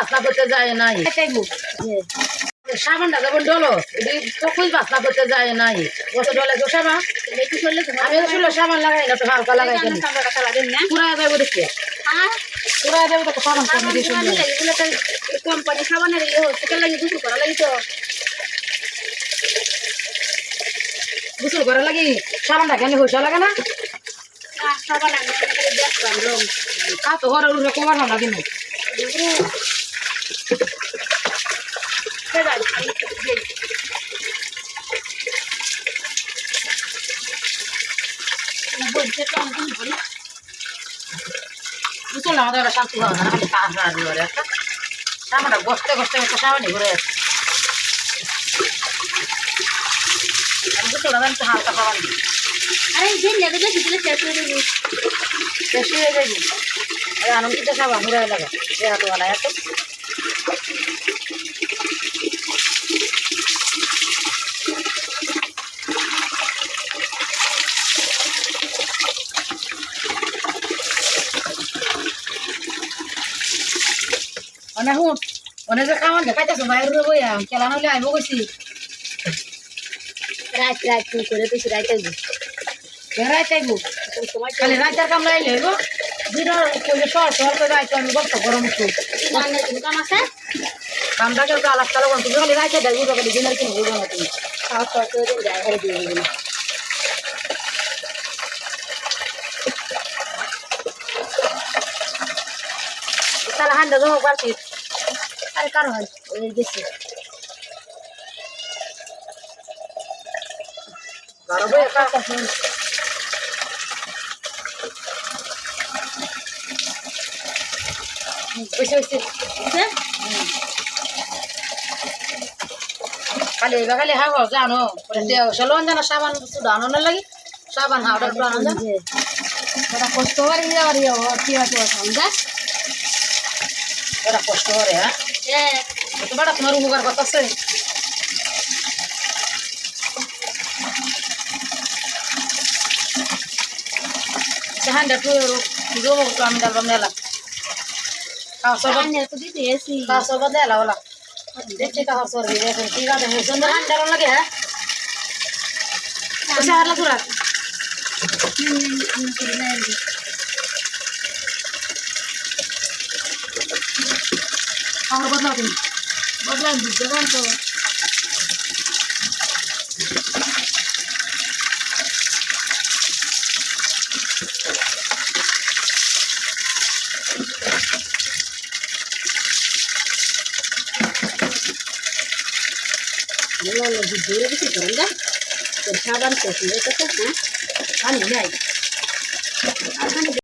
বাসনা করতে যায় নাই সাবানটা যেমন ডলো তখন বাসনা করতে যায় নাই কত ডলে তো সাবান আমি আসলে সাবান লাগাই না তো হালকা লাগাই পুরা যাবো দেখি পুরা যাবো তো সাবান কোম্পানি সাবানের ইয়ে হচ্ছে লাগে দুটো করা লাগে তো গোসল করা লাগি সাবানটা কেন পয়সা লাগে না সাবান আমি দেখলাম রং তা তো ঘরে উঠে কমার না কিন্তু গোসল আমাদের একটা শান্তি হয় না খালি কাজ না দিয়ে একটা সাবানটা বসতে বসতে একটা সাবানি ঘুরে যাচ্ছে আমি গোসল আমি তো হালকা সাবান দিই আরে যে নেবে বেশি দিলে শেষ হয়ে যাবে শেষ হয়ে যাবি এই আনন্দিত সাবান ঘুরে লাগা সে হাতওয়ালা এত অনেক হুট অনেক যে খাওয়ান দেখাইতেছো বাইরে বইয়া কেলা নইলে আইব গেছি রাত রাত করে বেশি রাত আইবো বেড়াই চাইবো খালি রাতের কাম লাইলে হইব দিনের কইলে শহর শহর করে রাইতে আমি গল্প গরম একটু রান্নার কোনো কাম আছে কামটা কেউ আলাপ তালা বলতো খালি রাইতে দেয় বুঝো খালি দিনের কিনে বুঝো না তুমি খাওয়া খাওয়া করে যায় ঘরে দিয়ে দিবি তাহলে হান্ডা জমা পারছি আরে কারো হয় ওই গেছে ঘর বইয়া কাজ বসে বসে খালি এবার খালি হাওয়া জানো সলন জানো সাবান সুদানো না লাগে সাবান হাওড়া একটু আনন্দ ওরা কষ্ট করে আর কি আছে সন্ধ্যা ওরা কষ্ট করে হ্যাঁ তোমার তোমার উপকার কথা আছে হান্ডা টু জমা তো আমি ডালবাম নেলা খাওয়া সব তো দিতে এসি খাওয়া সব নেলা ওলা দেখছি খাওয়া সব দেখুন ঠিক আছে সুন্দর হান্ডা লাগে হ্যাঁ পয়সা হারলা তোরা আমার বদলাও তুমি বদলাম দিতে তো Lo jujur itu kan dah, tersabar sih, itu kan, kan ini aja.